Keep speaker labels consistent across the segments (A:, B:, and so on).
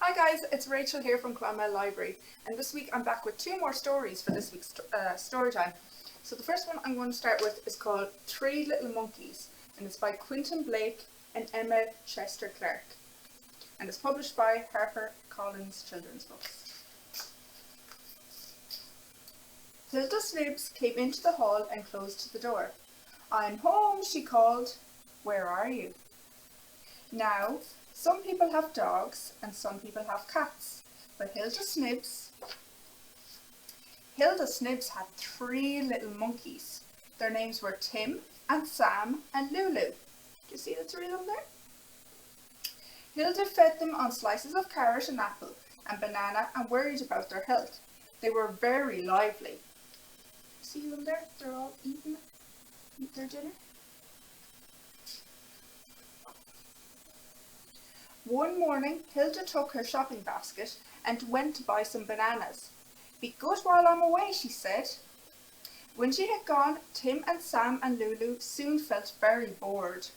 A: Hi guys, it's Rachel here from Clonmel Library, and this week I'm back with two more stories for this week's story time. So the first one I'm going to start with is called Three Little Monkeys, and it's by Quentin and Emma Chester Clark, and it's published by Harper Collins Children's Books. Hilda Snibbs came into the hall and closed the door. "I'm home," she called. "Where are you?" Now, some people have dogs and some people have cats, but Hilda Snibbs had three little monkeys. Their names were Tim and Sam and Lulu. Do you see the three of them there? Hilda fed them on slices of carrot and apple and banana and worried about their health. They were very lively. See them there? They're all eat their dinner. One morning, Hilda took her shopping basket and went to buy some bananas. "Be good while I'm away," she said. When she had gone, Tim and Sam and Lulu soon felt very bored.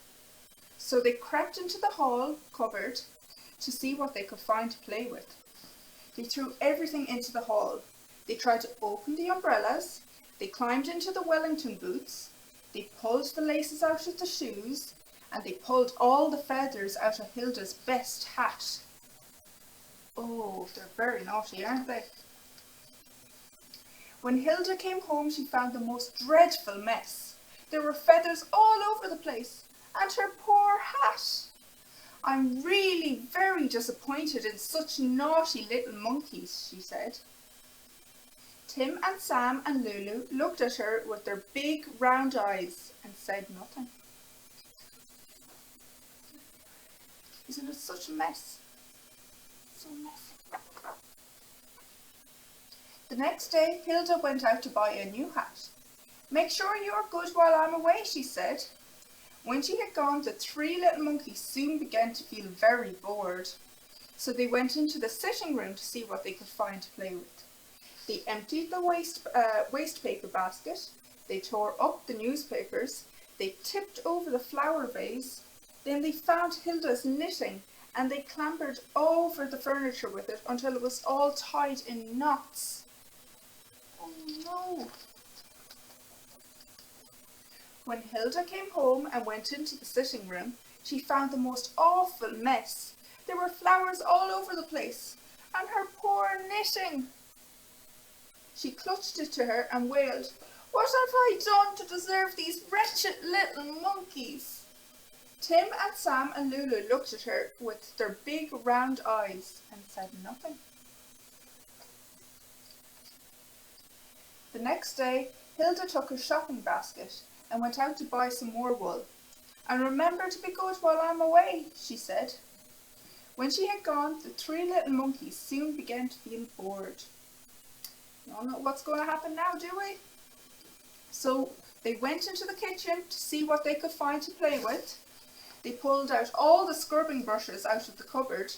A: So they crept into the hall cupboard to see what they could find to play with. They threw everything into the hall. They tried to open the umbrellas. They climbed into the Wellington boots. They pulled the laces out of the shoes. And they pulled all the feathers out of Hilda's best hat. Oh, they're very naughty, aren't they? When Hilda came home, she found the most dreadful mess. There were feathers all over the place, and her poor hat. "I'm really very disappointed in such naughty little monkeys," she said. Tim and Sam and Lulu looked at her with their big round eyes and said nothing. Isn't it such a mess? So messy. The next day, Hilda went out to buy a new hat. "Make sure you're good while I'm away," she said. When she had gone, the three little monkeys soon began to feel very bored. So they went into the sitting room to see what they could find to play with. They emptied the waste paper basket. They tore up the newspapers. They tipped over the flower vase. Then they found Hilda's knitting and they clambered over the furniture with it until it was all tied in knots. Oh no! When Hilda came home and went into the sitting room, she found the most awful mess. There were flowers all over the place, and her poor knitting. She clutched it to her and wailed, "What have I done to deserve these wretched little monkeys?" Tim and Sam and Lulu looked at her with their big round eyes and said nothing. The next day, Hilda took her shopping basket and went out to buy some more wool. "And remember to be good while I'm away," she said. When she had gone, the three little monkeys soon began to feel bored. We don't know what's going to happen now, do we? So they went into the kitchen to see what they could find to play with. They pulled out all the scrubbing brushes out of the cupboard.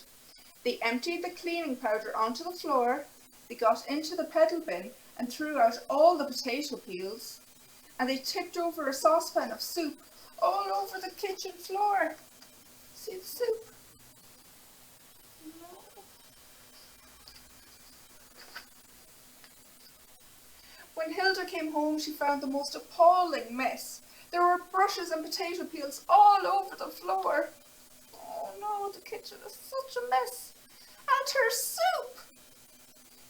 A: They emptied the cleaning powder onto the floor. They got into the pedal bin and threw out all the potato peels. And they tipped over a saucepan of soup all over the kitchen floor. See the soup? No. When Hilda came home, she found the most appalling mess. There were brushes and potato peels all over the floor. Oh no, the kitchen is such a mess. And her soup!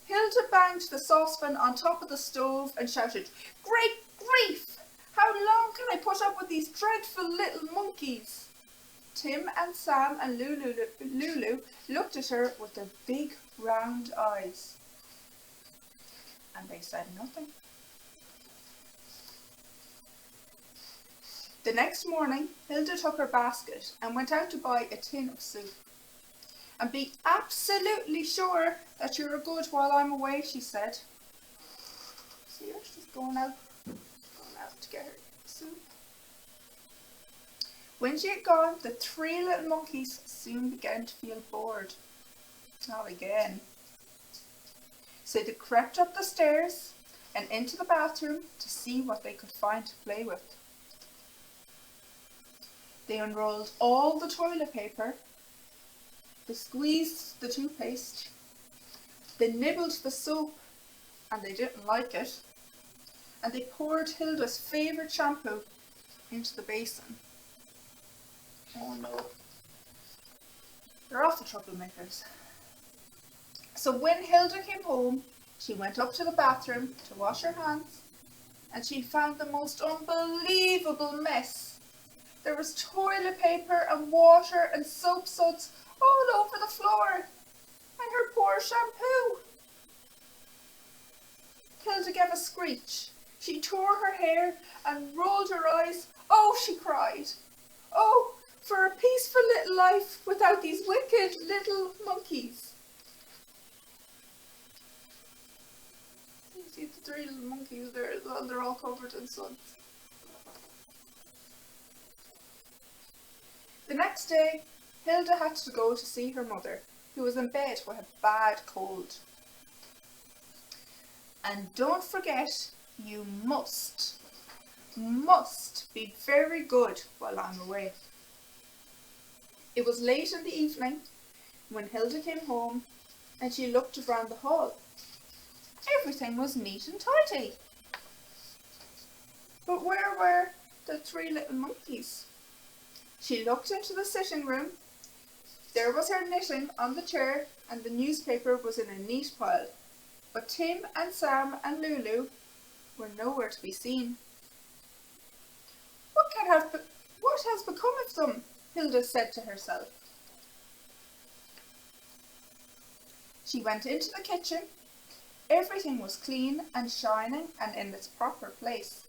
A: Hilda banged the saucepan on top of the stove and shouted, "Great grief! How long can I put up with these dreadful little monkeys?" Tim and Sam and Lulu looked at her with their big round eyes. And they said nothing. The next morning, Hilda took her basket and went out to buy a tin of soup. "And be absolutely sure that you're good while I'm away," she said. See her? She's going out to get her soup. When she had gone, the three little monkeys soon began to feel bored. Not again. So they crept up the stairs and into the bathroom to see what they could find to play with. They unrolled all the toilet paper They squeezed the toothpaste, they nibbled the soap, and they didn't like it, and they poured Hilda's favourite shampoo into the basin. Oh no. They're awful troublemakers. So when Hilda came home, she went up to the bathroom to wash her hands, and she found the most unbelievable mess. There was toilet paper and water and soap suds all over the floor, and her poor shampoo. Hilda gave a screech. She tore her hair and rolled her eyes. Oh, she cried. Oh, for a peaceful little life without these wicked little monkeys. You see the three little monkeys there as well, they're all covered in suds. The next day, Hilda had to go to see her mother, who was in bed with a bad cold. And don't forget, you must be very good while I'm away. It was late in the evening when Hilda came home, and she looked around the hall. Everything was neat and tidy. But where were the three little monkeys? She looked into the sitting room. There was her knitting on the chair, and the newspaper was in a neat pile. But Tim and Sam and Lulu were nowhere to be seen. What has become of them? Hilda said to herself. She went into the kitchen. Everything was clean and shining and in its proper place.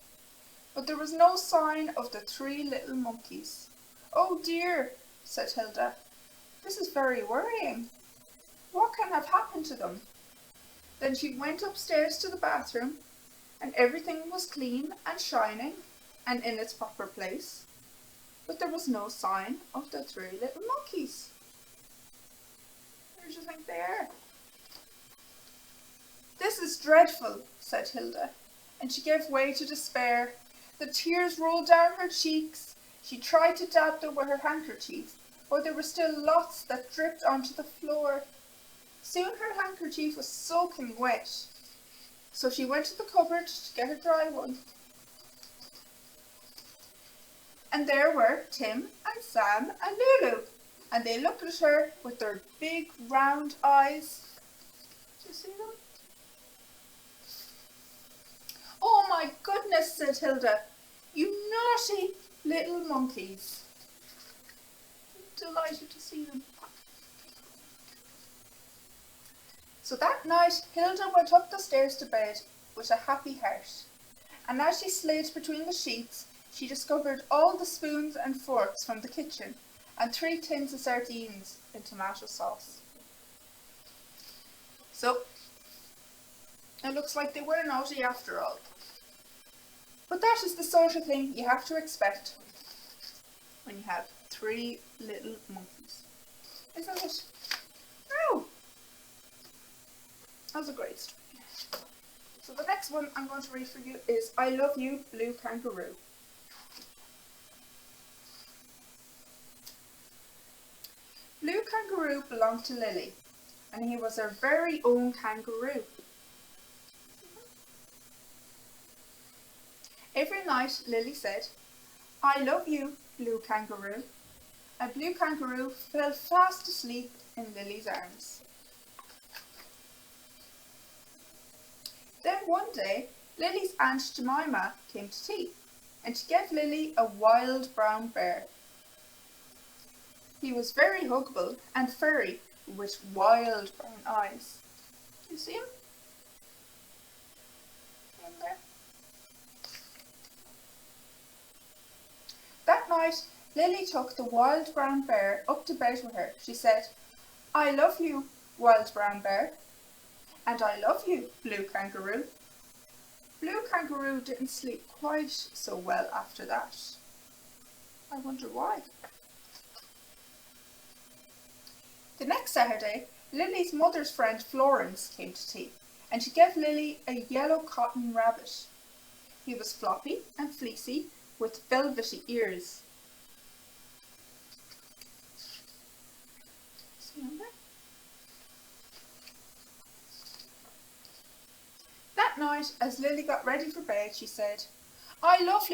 A: But there was no sign of the three little monkeys. Oh dear, said Hilda. This is very worrying. What can have happened to them? Then she went upstairs to the bathroom, and everything was clean and shining and in its proper place, but there was no sign of the three little monkeys. Where do you think they are? This is dreadful, said Hilda, and she gave way to despair. The tears rolled down her cheeks. She tried to dab them with her handkerchief, but there were still lots that dripped onto the floor. Soon her handkerchief was soaking wet, so she went to the cupboard to get a dry one. And there were Tim and Sam and Lulu, and they looked at her with their big round eyes. Do you see them? Oh my goodness, said Hilda. You naughty little monkeys. I'm delighted to see them. So that night, Hilda went up the stairs to bed with a happy heart. And as she slid between the sheets, she discovered all the spoons and forks from the kitchen and 3 tins of sardines in tomato sauce. So, it looks like they were naughty after all. But that is the sort of thing you have to expect when you have 3 little monkeys. Isn't it? Oh! That was a great story. So the next one I'm going to read for you is I Love You, Blue Kangaroo. Blue Kangaroo belonged to Lily, and he was her very own kangaroo. Every night Lily said, I love you, Blue Kangaroo. And Blue Kangaroo fell fast asleep in Lily's arms. Then one day, Lily's Aunt Jemima came to tea, and she gave Lily a wild brown bear. He was very huggable and furry, with wild brown eyes. You see him? In there. That night, Lily took the wild brown bear up to bed with her. She said, I love you, wild brown bear. And I love you, Blue Kangaroo. Blue Kangaroo didn't sleep quite so well after that. I wonder why. The next Saturday, Lily's mother's friend Florence came to tea, and she gave Lily a yellow cotton rabbit. He was floppy and fleecy, with velvety ears. That night, as Lily got ready for bed, she said, I love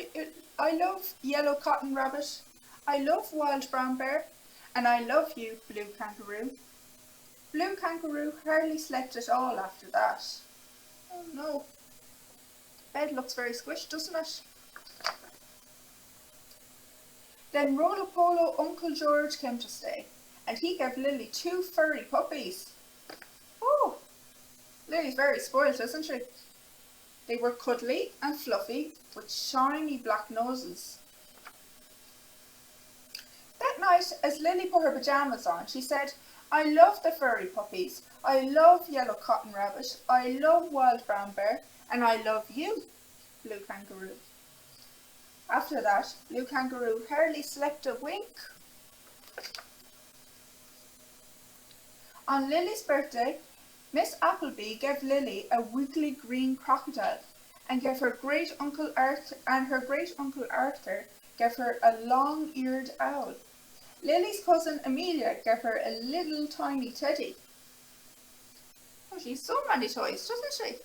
A: Yellow Cotton Rabbit, I love Wild Brown Bear, and I love you, Blue Kangaroo. Blue Kangaroo hardly slept at all after that. Oh no, bed looks very squished, doesn't it? Then Roller Polo Uncle George came to stay, and he gave Lily 2 furry puppies. Oh, Lily's very spoilt, isn't she? They were cuddly and fluffy with shiny black noses. That night, as Lily put her pyjamas on, she said, I love the furry puppies, I love Yellow Cotton Rabbit, I love Wild Brown Bear, and I love you, Blue Kangaroo. After that, Blue Kangaroo hardly slept a wink. On Lily's birthday, Miss Appleby gave Lily a wiggly green crocodile, and her great uncle Arthur gave her a long-eared owl. Lily's cousin Amelia gave her a little tiny teddy. Oh, she's so many toys, doesn't she?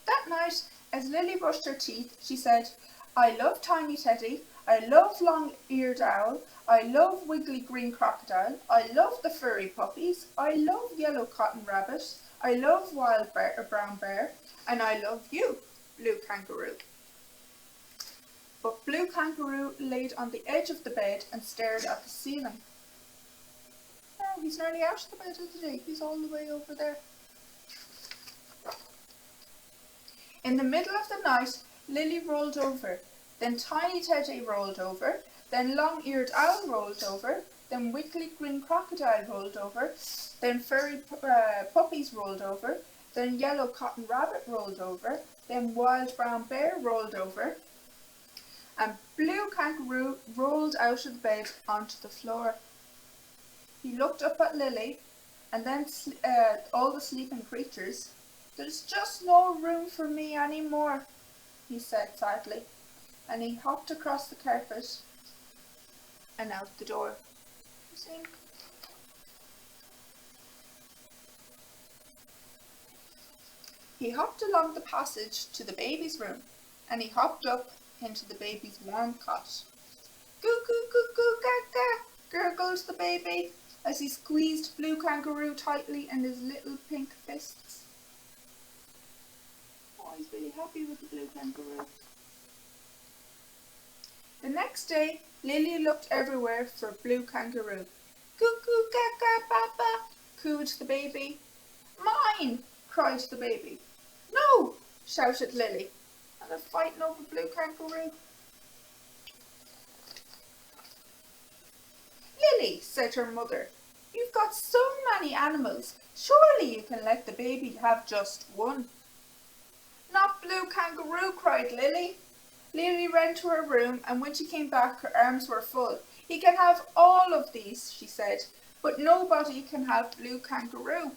A: That night, as Lily brushed her teeth, she said, I love Tiny Teddy, I love Long-Eared Owl, I love Wiggly Green Crocodile, I love the furry puppies, I love Yellow Cotton Rabbit, I love Brown Bear, and I love you, Blue Kangaroo. But Blue Kangaroo laid on the edge of the bed and stared at the ceiling. Oh, he's nearly out of the bed, isn't he? He's all the way over there. In the middle of the night, Lily rolled over, then Tiny Teddy rolled over, then Long-Eared Owl rolled over, then Wiggly Green Crocodile rolled over, then furry puppies rolled over, then Yellow Cotton Rabbit rolled over, then Wild Brown Bear rolled over, and Blue Kangaroo rolled out of the bed onto the floor. He looked up at Lily and then all the sleeping creatures. There's just no room for me anymore, he said sadly, and he hopped across the carpet and out the door. You see? He hopped along the passage to the baby's room, and he hopped up into the baby's warm cot. Goo goo goo goo gaga, gurgled the baby as he squeezed Blue Kangaroo tightly in his little pink fists. Oh, he's really happy with the Blue Kangaroo. The next day, Lily looked everywhere for Blue Kangaroo. Goo goo gaga baba, cooed the baby. Mine, cried the baby. No, shouted Lily, and they're fighting over Blue Kangaroo. Lily, said her mother, you've got so many animals, surely you can let the baby have just one. Not Blue Kangaroo, cried Lily. Lily ran to her room, and when she came back her arms were full. He can have all of these, she said, but nobody can have Blue Kangaroo.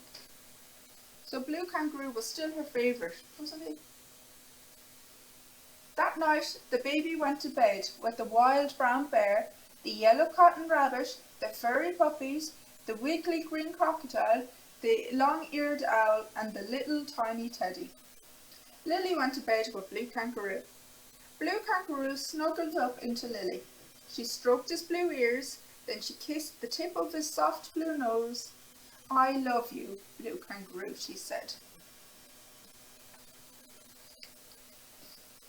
A: So Blue Kangaroo was still her favourite, wasn't he? That night the baby went to bed with the Wild Brown Bear, the Yellow Cotton Rabbit, the furry puppies, the Wiggly Green Crocodile, the Long-Eared Owl, and the little Tiny Teddy. Lily went to bed with Blue Kangaroo. Blue Kangaroo snuggled up into Lily. She stroked his blue ears, then she kissed the tip of his soft blue nose. I love you, Blue Kangaroo, she said.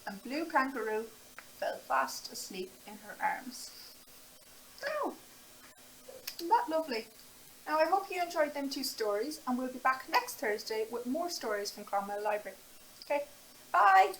A: And Blue Kangaroo fell fast asleep in her arms. Oh, isn't that lovely? Now I hope you enjoyed them 2 stories, and we'll be back next Thursday with more stories from Clonmel Library. Okay, bye!